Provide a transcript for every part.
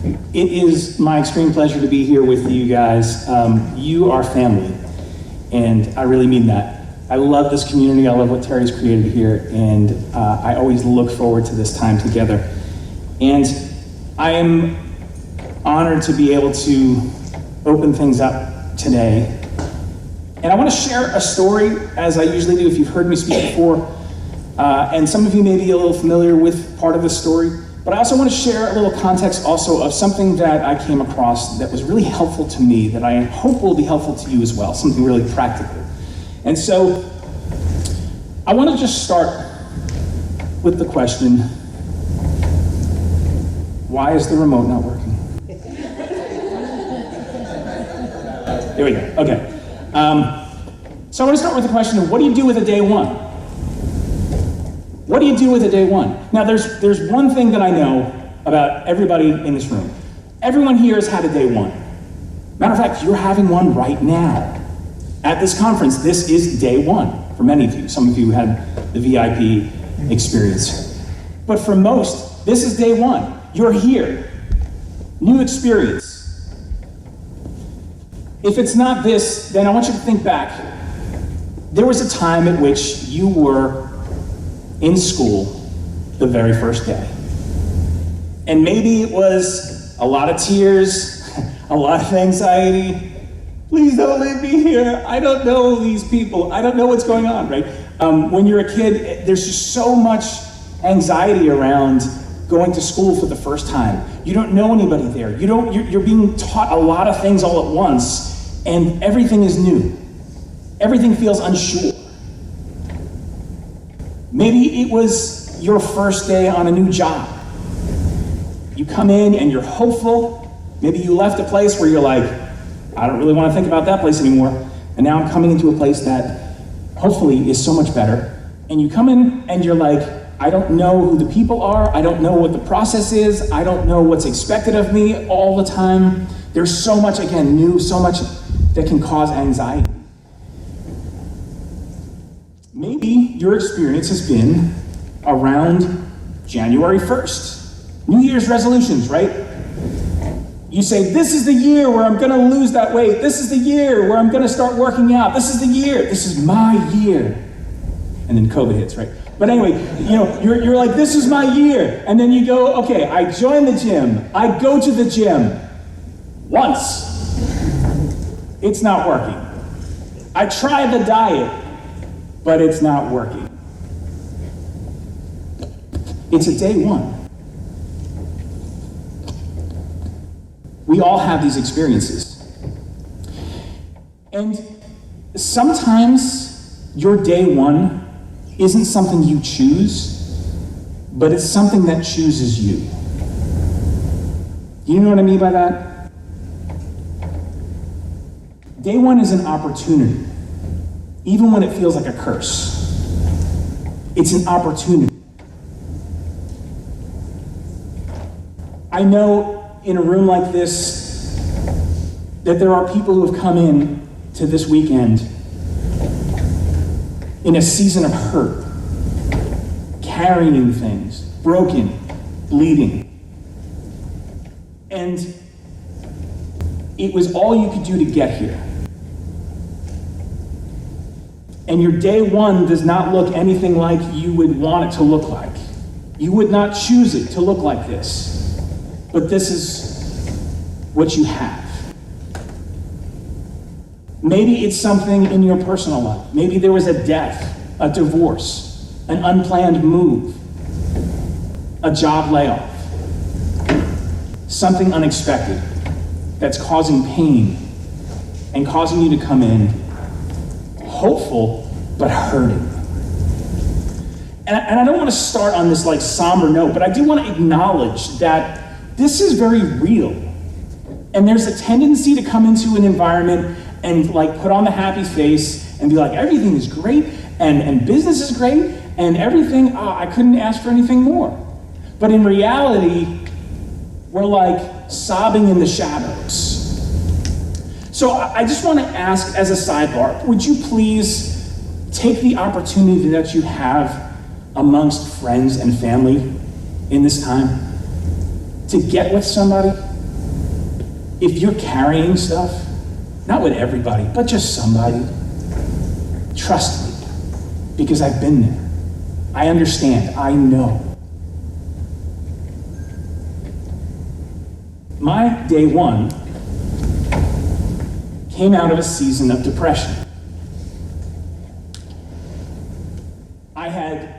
It is my extreme pleasure to be here with you guys. You are family, and I really mean that. I love this community, I love what Terry's created here, and I always look forward to this time together. And I am honored to be able to open things up today. And I want to share a story, as I usually do if you've heard me speak before. And some of you may be a little familiar with part of the story. But I also want to share a little context also of something that I came across that was really helpful to me, that I hope will be helpful to you as well, something really practical. And so I want to just start with the question, why is the remote not working? There we go, okay. So I want to start with the question of what do you do with a day one? What do you do with a day one? Now there's one thing that I know about everybody in this room. Everyone here has had a day one. Matter of fact, you're having one right now. At this conference, this is day one for many of you. Some of you had the VIP experience. But for most, this is day one. You're here. New experience. If it's not this, then I want you to think back. There was a time at which you were in school the very first day. And maybe it was a lot of tears, a lot of anxiety. Please don't leave me here. I don't know these people. I don't know what's going on, right? When you're a kid, there's just so much anxiety around going to school for the first time. You don't know anybody there. You're being taught a lot of things all at once, and everything is new. Everything feels unsure. Maybe it was your first day on a new job. You come in and you're hopeful. Maybe you left a place where you're like, I don't really want to think about that place anymore. And now I'm coming into a place that hopefully is so much better. And you come in and you're like, I don't know who the people are. I don't know what the process is. I don't know what's expected of me all the time. There's so much, again, new, so much that can cause anxiety. Maybe your experience has been around January 1st. New Year's resolutions, right? You say, this is the year where I'm gonna lose that weight. This is the year where I'm gonna start working out. This is the year, this is my year. And then COVID hits, right? But anyway, you're like, this is my year. And then you go, okay, I join the gym. I go to the gym once. It's not working. I try the diet, but it's not working. It's a day one. We all have these experiences. And sometimes your day one isn't something you choose, but it's something that chooses you. You know what I mean by that? Day one is an opportunity, even when it feels like a curse. It's an opportunity. I know in a room like this that there are people who have come in to this weekend in a season of hurt, carrying things, broken, bleeding. And it was all you could do to get here. And your day one does not look anything like you would want it to look like. You would not choose it to look like this. But this is what you have. Maybe it's something in your personal life. Maybe there was a death, a divorce, an unplanned move, a job layoff, something unexpected that's causing pain and causing you to come in hopeful but hurting. And I don't want to start on this like somber note, but I do want to acknowledge that this is very real. And there's a tendency to come into an environment and like put on the happy face and be like, everything is great and business is great and everything, I couldn't ask for anything more. But in reality, we're like sobbing in the shadows. So I just want to ask as a sidebar, would you please take the opportunity that you have amongst friends and family in this time to get with somebody if you're carrying stuff, not with everybody, but just somebody, trust me, because I've been there. I understand, I know. My day one came out of a season of depression. I had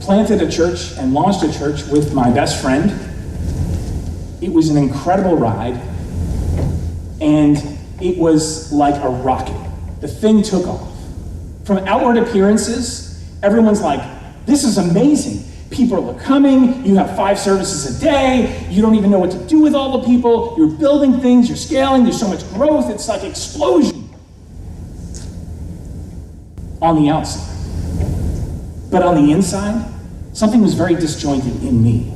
planted a church and launched a church with my best friend. It was an incredible ride, and it was like a rocket. The thing took off. From outward appearances, everyone's like, this is amazing. People are coming, you have 5 services a day, you don't even know what to do with all the people, you're building things, you're scaling, there's so much growth, it's like explosion. On the outside. But on the inside, something was very disjointed in me.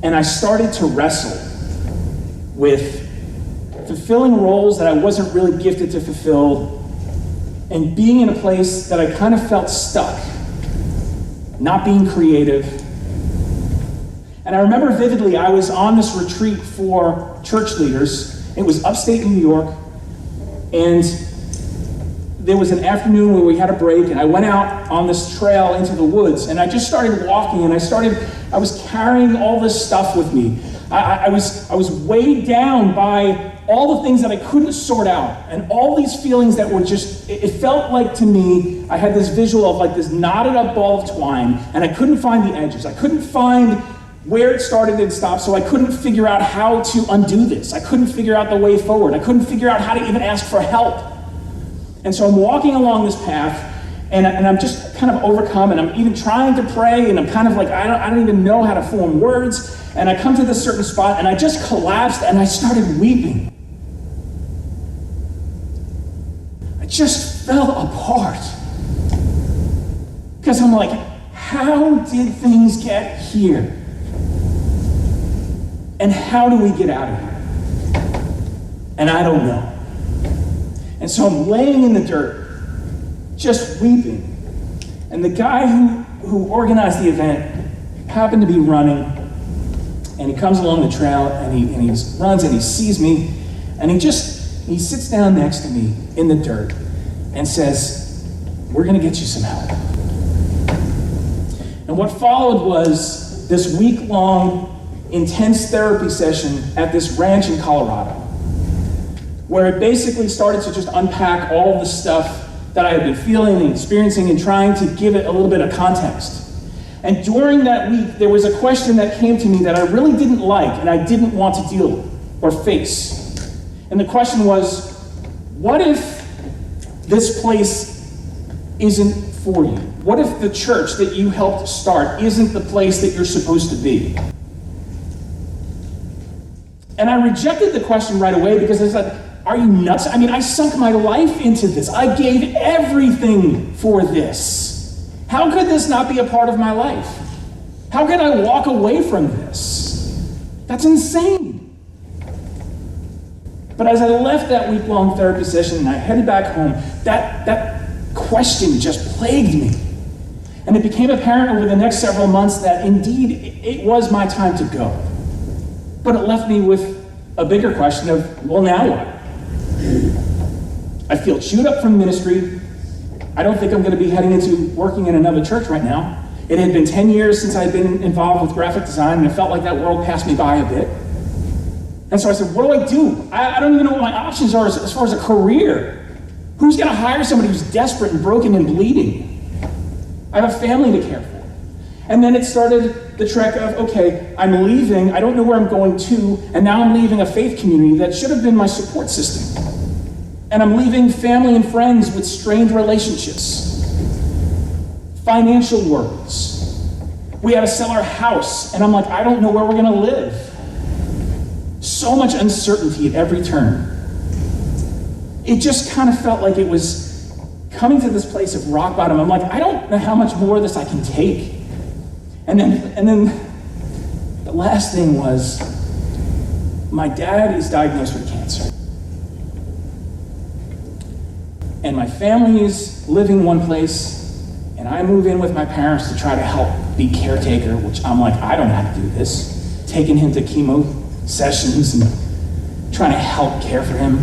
And I started to wrestle with fulfilling roles that I wasn't really gifted to fulfill, and being in a place that I kind of felt stuck, not being creative. And I remember vividly, I was on this retreat for church leaders. It was upstate New York, and there was an afternoon where we had a break, and I went out on this trail into the woods, and I just started walking, and I was carrying all this stuff with me. I was weighed down by all the things that I couldn't sort out, and all these feelings that were just, it felt like to me, I had this visual of like this knotted up ball of twine, and I couldn't find the edges. I couldn't find where it started and stopped, so I couldn't figure out how to undo this. I couldn't figure out the way forward. I couldn't figure out how to even ask for help. And so I'm walking along this path, and I'm just kind of overcome, and I'm even trying to pray, and I'm kind of like, I don't even know how to form words. And I come to this certain spot, and I just collapsed, and I started weeping. I just fell apart. Because I'm like, how did things get here? And how do we get out of here? And I don't know. And so I'm laying in the dirt, just weeping. And the guy who organized the event happened to be running, and he comes along the trail, and he runs, and he sees me, and he sits down next to me in the dirt and says, we're gonna get you some help. And what followed was this week-long intense therapy session at this ranch in Colorado, where it basically started to just unpack all of the stuff that I had been feeling and experiencing and trying to give it a little bit of context. And during that week, there was a question that came to me that I really didn't like and I didn't want to deal with or face. And the question was, what if this place isn't for you? What if the church that you helped start isn't the place that you're supposed to be? And I rejected the question right away because I said, are you nuts? I mean, I sunk my life into this. I gave everything for this. How could this not be a part of my life? How could I walk away from this? That's insane. But as I left that week-long therapy session and I headed back home, that question just plagued me. And it became apparent over the next several months that indeed it was my time to go. But it left me with a bigger question of, well, now what? I feel chewed up from ministry. I don't think I'm going to be heading into working in another church right now. It had been 10 years since I had been involved with graphic design, and it felt like that world passed me by a bit. And so I said, what do I do? I don't even know what my options are as far as a career. Who's going to hire somebody who's desperate and broken and bleeding? I have a family to care for. And then it started the trek of, okay, I'm leaving, I don't know where I'm going to, and now I'm leaving a faith community that should have been my support system. And I'm leaving family and friends with strained relationships, financial worries. We had to sell our house, and I'm like, I don't know where we're gonna live. So much uncertainty at every turn. It just kind of felt like it was coming to this place of rock bottom. I'm like, I don't know how much more of this I can take. And then the last thing was, my dad is diagnosed with cancer. And my family is living one place, and I move in with my parents to try to help be caretaker, which I'm like, I don't know how to do this. Taking him to chemo sessions and trying to help care for him.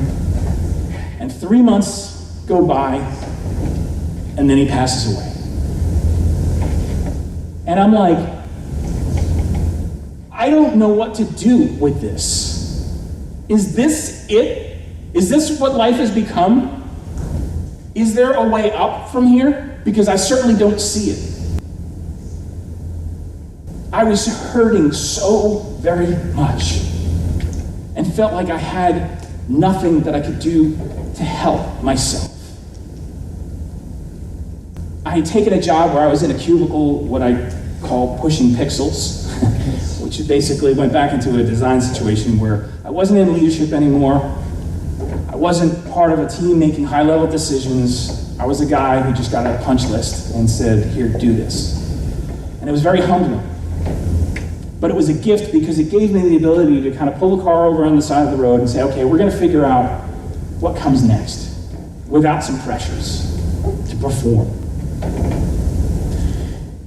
And 3 months go by, and then he passes away. And I'm like, I don't know what to do with this. Is this it? Is this what life has become? Is there a way up from here? Because I certainly don't see it. I was hurting so very much and felt like I had nothing that I could do to help myself. I had taken a job where I was in a cubicle, what I call pushing pixels, which basically went back into a design situation where I wasn't in leadership anymore. I wasn't part of a team making high-level decisions. I was a guy who just got a punch list and said, here, do this. And it was very humbling. But it was a gift because it gave me the ability to kind of pull the car over on the side of the road and say, okay, we're gonna figure out what comes next without some pressures to perform.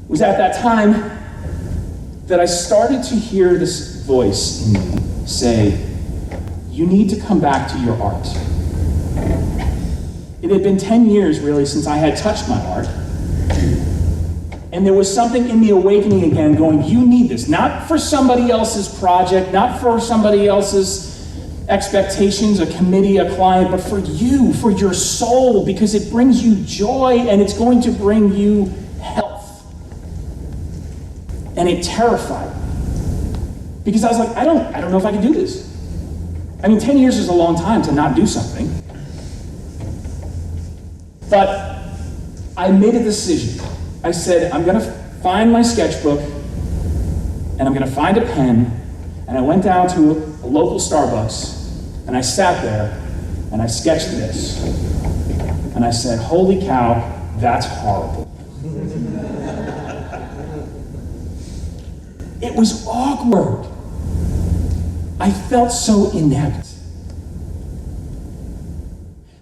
It was at that time that I started to hear this voice in me say, you need to come back to your art. It had been 10 years really since I had touched my art. And there was something in me awakening again going, you need this, not for somebody else's project, not for somebody else's expectations, a committee, a client, but for you, for your soul, because it brings you joy and it's going to bring you health. And it terrified me. Because I was like, I don't know if I can do this. I mean, 10 years is a long time to not do something. But I made a decision. I said, I'm gonna find my sketchbook and I'm gonna find a pen, and I went down to a local Starbucks and I sat there and I sketched this. And I said, holy cow, that's horrible. It was awkward. I felt so inept.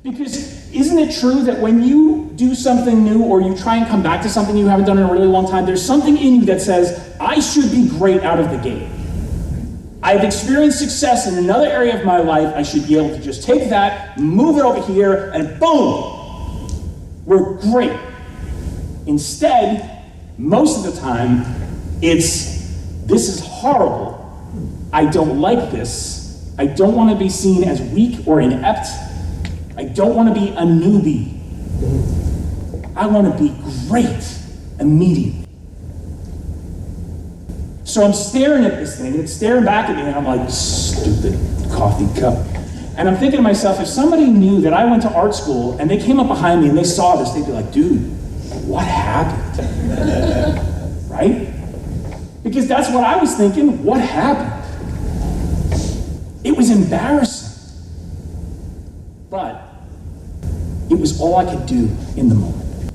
Because isn't it true that when you do something new or you try and come back to something you haven't done in a really long time, there's something in you that says, I should be great out of the gate. I've experienced success in another area of my life, I should be able to just take that, move it over here, and boom, we're great. Instead, most of the time, it's, this is horrible. I don't like this. I don't want to be seen as weak or inept. I don't want to be a newbie. I want to be great immediately. So I'm staring at this thing, and it's staring back at me, and I'm like, stupid coffee cup. And I'm thinking to myself, if somebody knew that I went to art school and they came up behind me and they saw this, they'd be like, dude, what happened? Right? Because that's what I was thinking, what happened? It was embarrassing. But it was all I could do in the moment.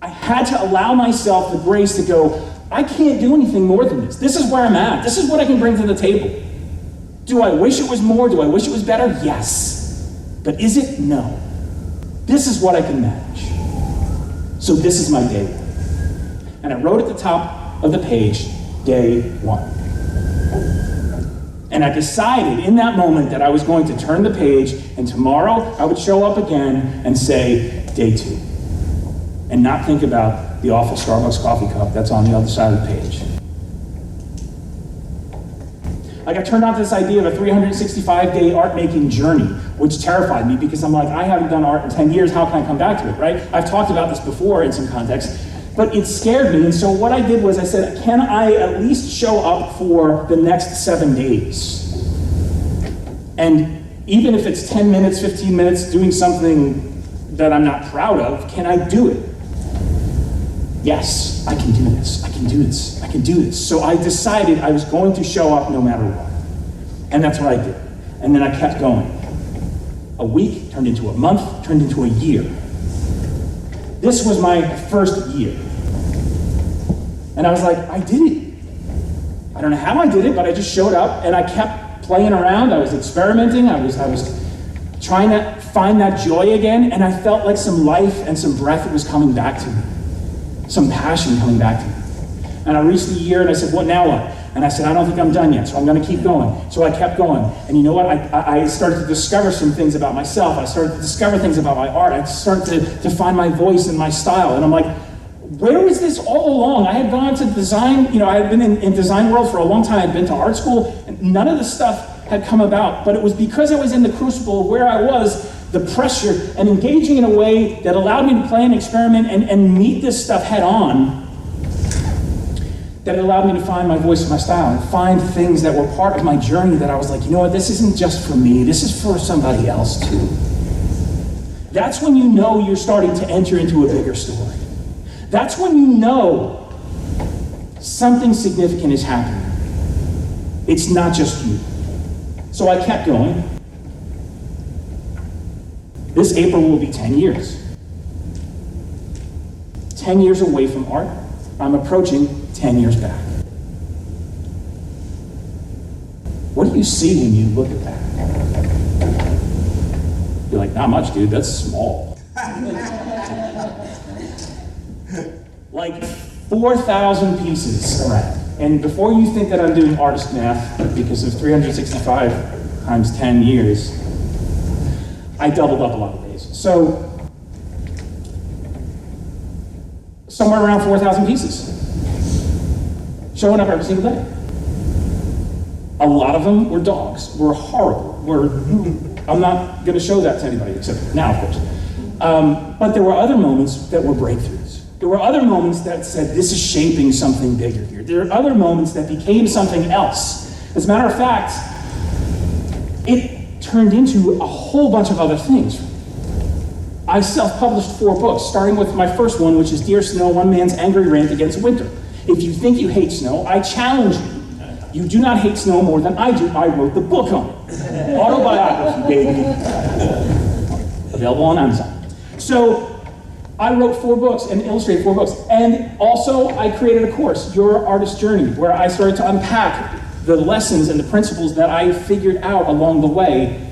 I had to allow myself the grace to go, I can't do anything more than this. This is where I'm at. This is what I can bring to the table. Do I wish it was more? Do I wish it was better? Yes. But is it? No. This is what I can manage. So this is my day one. And I wrote at the top of the page, day one. And I decided in that moment that I was going to turn the page, and tomorrow I would show up again and say, day two. And not think about the awful Starbucks coffee cup that's on the other side of the page. I got turned on to this idea of a 365-day art-making journey, which terrified me because I'm like, I haven't done art in 10 years, how can I come back to it, right? I've talked about this before in some context, but it scared me, and so what I did was I said, can I at least show up for the next 7 days? And even if it's 10 minutes, 15 minutes, doing something that I'm not proud of, can I do it? Yes, I can do this, I can do this, I can do this. So I decided I was going to show up no matter what. And that's what I did. And then I kept going. A week turned into a month, turned into a year. This was my first year. And I was like, I did it. I don't know how I did it, but I just showed up and I kept playing around. I was experimenting. I was trying to find that joy again, and I felt like some life and some breath was coming back to me. Some passion coming back to me. And I reached the year and I said, what now what? And I said, I don't think I'm done yet, so I'm gonna keep going. So I kept going. And you know what? I started to discover some things about myself. I started to discover things about my art. I started to find my voice and my style. And I'm like, where was this all along? I had gone to design, I had been in design world for a long time. I'd been to art school, and none of this stuff had come about. But it was because I was in the crucible of where I was, the pressure, and engaging in a way that allowed me to play and experiment and meet this stuff head on, that allowed me to find my voice and my style and find things that were part of my journey that I was like, you know what, this isn't just for me, this is for somebody else too. That's when you know you're starting to enter into a bigger story. That's when you know something significant is happening. It's not just you. So I kept going. This April will be 10 years. 10 years away from art. I'm approaching 10 years back. What do you see when you look at that? You're like, not much, dude, that's small. Like 4,000 pieces around. And before you think that I'm doing artist math, because of 365 times 10 years, I doubled up a lot of days. So, somewhere around 4,000 pieces. Showing up every single day. A lot of them were dogs, were horrible, I'm not gonna show that to anybody, except now, of course. But there were other moments that were breakthroughs. There were other moments that said, this is shaping something bigger here. There are other moments that became something else. As a matter of fact, it turned into a whole bunch of other things. I self-published 4 books, starting with my first one, which is Dear Snow, One Man's Angry Rant Against Winter. If you think you hate snow, I challenge you. You do not hate snow more than I do. I wrote the book on it. Autobiography, baby. Available on Amazon. So I wrote 4 books and illustrated 4 books. And also I created a course, Your Artist Journey, where I started to unpack the lessons and the principles that I figured out along the way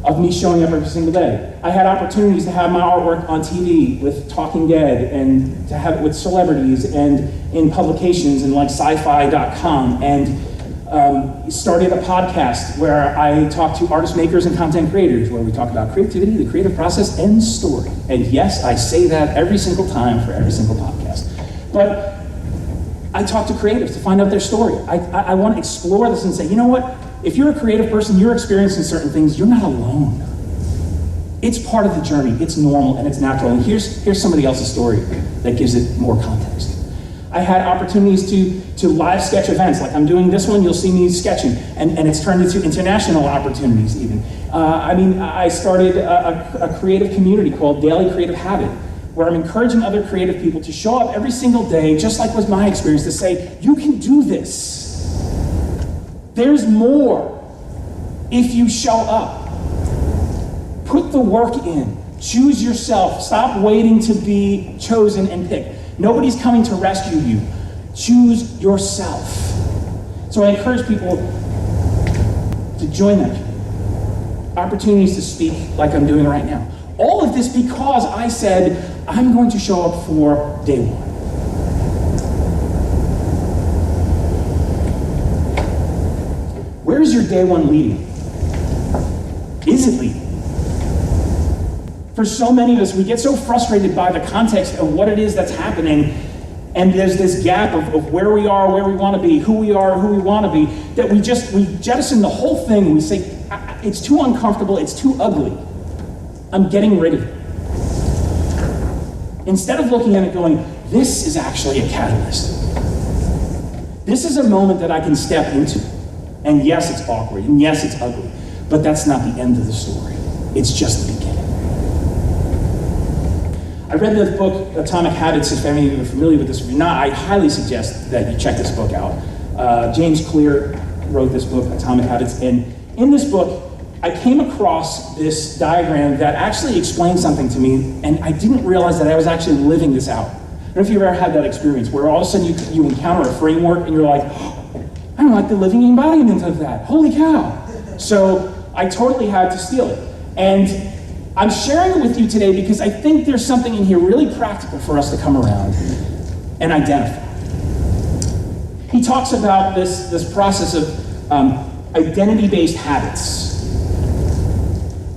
of me showing up every single day. I had opportunities to have my artwork on TV with Talking Dead, and to have it with celebrities, and in publications and like sci-fi.com, and started a podcast where I talk to artist makers and content creators, where we talk about creativity, the creative process, and story. And yes, I say that every single time for every single podcast. But I talk to creatives to find out their story. I want to explore this and say, you know what? If you're a creative person, you're experiencing certain things, you're not alone. It's part of the journey, it's normal, and it's natural. And here's somebody else's story that gives it more context. I had opportunities to live sketch events, like I'm doing this one, you'll see me sketching, and it's turned into international opportunities even. I started a creative community called Daily Creative Habit, where I'm encouraging other creative people to show up every single day, just like was my experience, to say, you can do this. There's more if you show up. Put the work in. Choose yourself. Stop waiting to be chosen and picked. Nobody's coming to rescue you. Choose yourself. So I encourage people to join that. Opportunities to speak like I'm doing right now. All of this because I said, I'm going to show up for day one. Where is your day one leading? Is it leading? For so many of us, we get so frustrated by the context of what it is that's happening, and there's this gap of where we are, where we want to be, who we are, who we want to be, that we jettison the whole thing. We say, it's too uncomfortable, it's too ugly. I'm getting rid of it. Instead of looking at it going, this is actually a catalyst. This is a moment that I can step into. And yes, it's awkward, and yes, it's ugly, but that's not the end of the story. It's just the beginning. I read the book, Atomic Habits. If any of you are familiar with this, if you're not, I highly suggest that you check this book out. James Clear wrote this book, Atomic Habits, and in this book, I came across this diagram that actually explained something to me, and I didn't realize that I was actually living this out. I don't know if you've ever had that experience, where all of a sudden you encounter a framework, and you're like, I'm like the living embodiment of that. Holy cow. So I totally had to steal it. And I'm sharing it with you today because I think there's something in here really practical for us to come around and identify. He talks about this process of identity-based habits.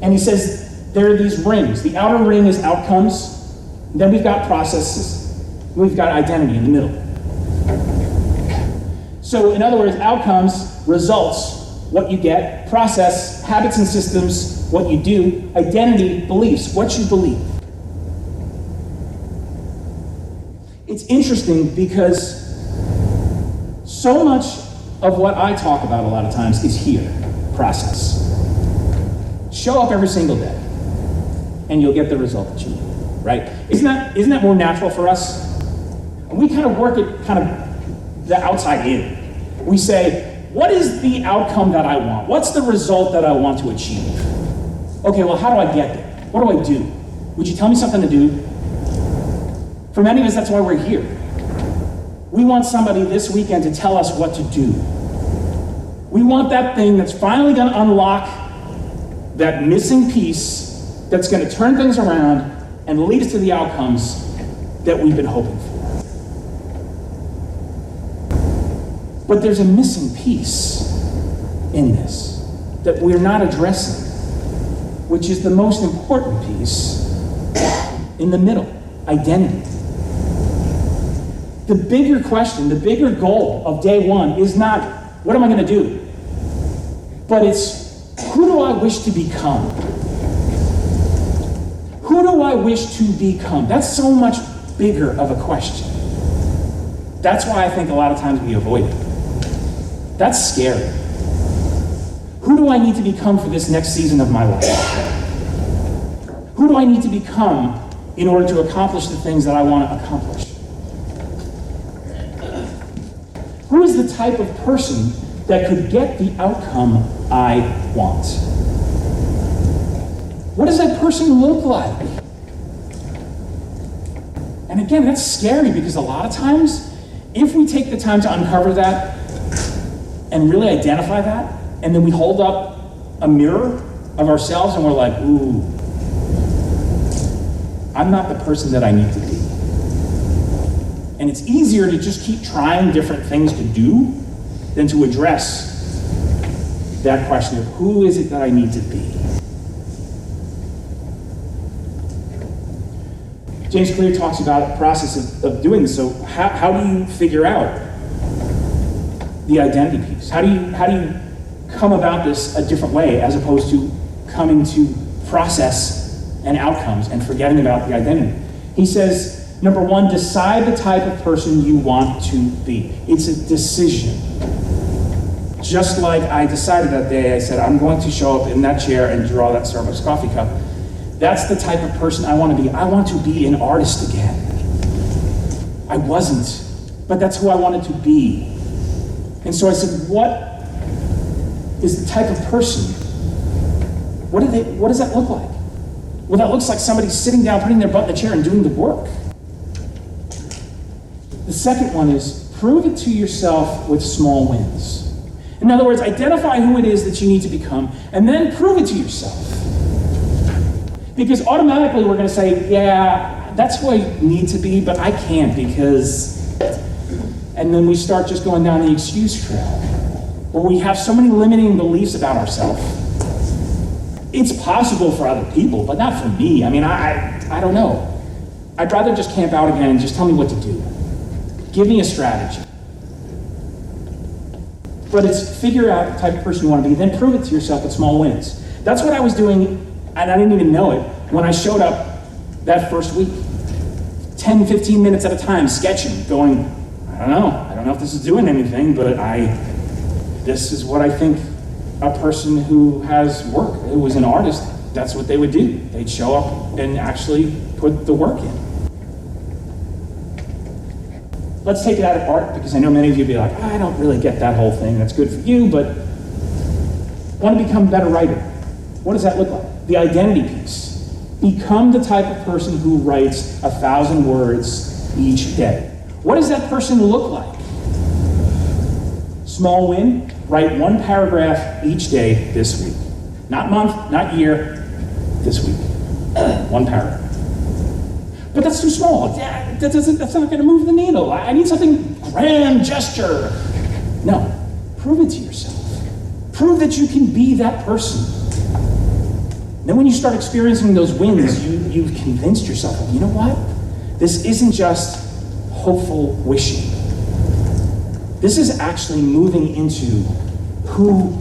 And he says there are these rings. The outer ring is outcomes, then we've got processes, we've got identity in the middle. So in other words, outcomes, results, what you get, process, habits and systems, what you do, identity, beliefs, what you believe. It's interesting because so much of what I talk about a lot of times is here, process. Show up every single day and you'll get the result that you need, right? Isn't that more natural for us? And we kind of work it kind of the outside in. We say, what is the outcome that I want? What's the result that I want to achieve? Okay, well, how do I get there? What do I do? Would you tell me something to do? For many of us, that's why we're here. We want somebody this weekend to tell us what to do. We want that thing that's finally going to unlock that missing piece that's going to turn things around and lead us to the outcomes that we've been hoping for. But there's a missing piece in this that we're not addressing, which is the most important piece in the middle, identity. The bigger question, the bigger goal of day one is not, what am I going to do? But it's, who do I wish to become? Who do I wish to become? That's so much bigger of a question. That's why I think a lot of times we avoid it. That's scary. Who do I need to become for this next season of my life? Who do I need to become in order to accomplish the things that I want to accomplish? Who is the type of person that could get the outcome I want? What does that person look like? And again, that's scary because a lot of times, if we take the time to uncover that and really identify that, and then we hold up a mirror of ourselves and we're like, ooh, I'm not the person that I need to be. And it's easier to just keep trying different things to do than to address that question of who is it that I need to be. James Clear talks about the process of doing this. So how do you figure out the identity piece? How do you come about this a different way as opposed to coming to process and outcomes and forgetting about the identity? He says, number one, decide the type of person you want to be. It's a decision. Just like I decided that day, I said, I'm going to show up in that chair and draw that Starbucks coffee cup. That's the type of person I want to be. I want to be an artist again. I wasn't, but that's who I wanted to be. And so I said, what is the type of person? What does that look like? Well, that looks like somebody sitting down, putting their butt in the chair and doing the work. The second one is prove it to yourself with small wins. In other words, identify who it is that you need to become, and then prove it to yourself. Because automatically we're going to say, yeah, that's who I need to be, but I can't because... And then we start just going down the excuse trail, where we have so many limiting beliefs about ourselves. It's possible for other people, but not for me. I mean, I don't know. I'd rather just camp out again and just tell me what to do. Give me a strategy. But it's figure out the type of person you want to be, then prove it to yourself with small wins. That's what I was doing, and I didn't even know it, when I showed up that first week. 10, 15 minutes at a time, sketching, going, I don't know if this is doing anything, but this is what I think a person who has work, who was an artist, that's what they would do. They'd show up and actually put the work in. Let's take it out of art, because I know many of you would be like, I don't really get that whole thing. That's good for you, but want to become a better writer. What does that look like? The identity piece. Become the type of person who writes 1,000 words each day. What does that person look like? Small win, write 1 paragraph each day this week. Not month, not year, this week. 1 paragraph. But that's too small. That's not going to move the needle. I need something grand gesture. No, prove it to yourself. Prove that you can be that person. Then when you start experiencing those wins, you've convinced yourself, you know what? This isn't just hopeful wishing. This is actually moving into who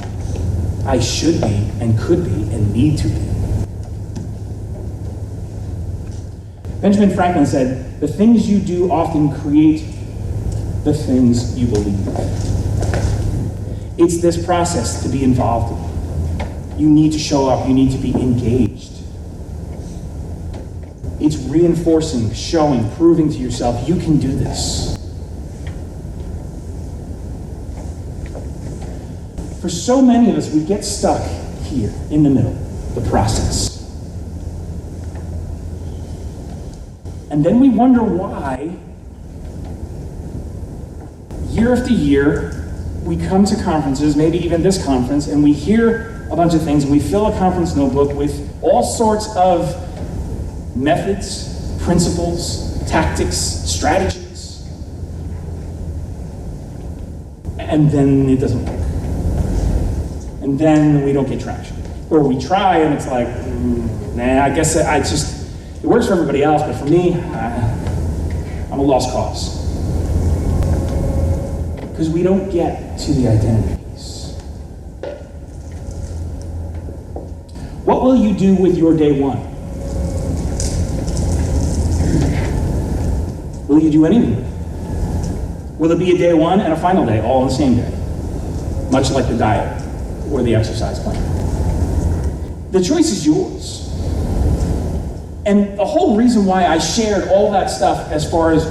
I should be and could be and need to be. Benjamin Franklin said, the things you do often create the things you believe. It's this process to be involved in. You need to show up, you need to be engaged. It's reinforcing, showing, proving to yourself, you can do this. For so many of us, we get stuck here in the middle, the process. And then we wonder why, year after year, we come to conferences, maybe even this conference, and we hear a bunch of things, and we fill a conference notebook with all sorts of methods, principles, tactics, strategies. And then it doesn't work. And then we don't get traction. Or we try and it's like, nah, I guess it works for everybody else, but for me, I'm a lost cause. Because we don't get to the identity piece. What will you do with your day one? Will you do anything? Will it be a day one and a final day, all on the same day? Much like the diet or the exercise plan. The choice is yours. And the whole reason why I shared all that stuff as far as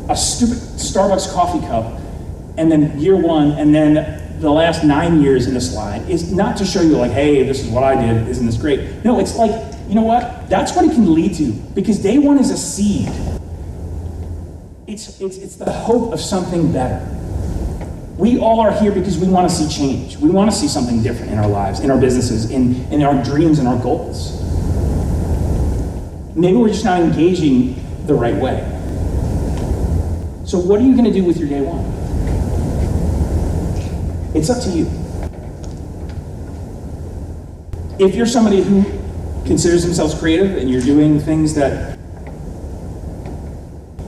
a stupid Starbucks coffee cup, and then year one, and then the last 9 years in the slide, is not to show you like, hey, this is what I did, isn't this great? No, it's like, you know what? That's what it can lead to, because day one is a seed. It's the hope of something better. We all are here because we want to see change. We want to see something different in our lives, in our businesses, in our dreams and our goals. Maybe we're just not engaging the right way. So what are you going to do with your day one? It's up to you. If you're somebody who considers themselves creative and you're doing things that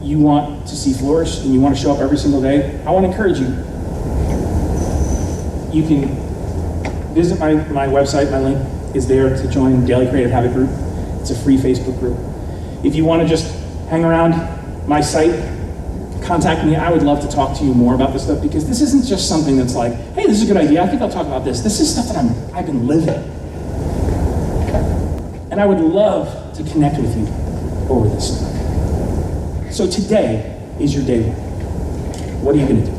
you want to see flourish and you want to show up every single day, I want to encourage you. You can visit my website. My link is there to join Daily Creative Habit Group. It's a free Facebook group. If you want to just hang around my site, contact me. I would love to talk to you more about this stuff, because this isn't just something that's like, hey, this is a good idea. I think I'll talk about this. This is stuff that I've been living. And I would love to connect with you over this stuff. So today is your day one. What are you going to do?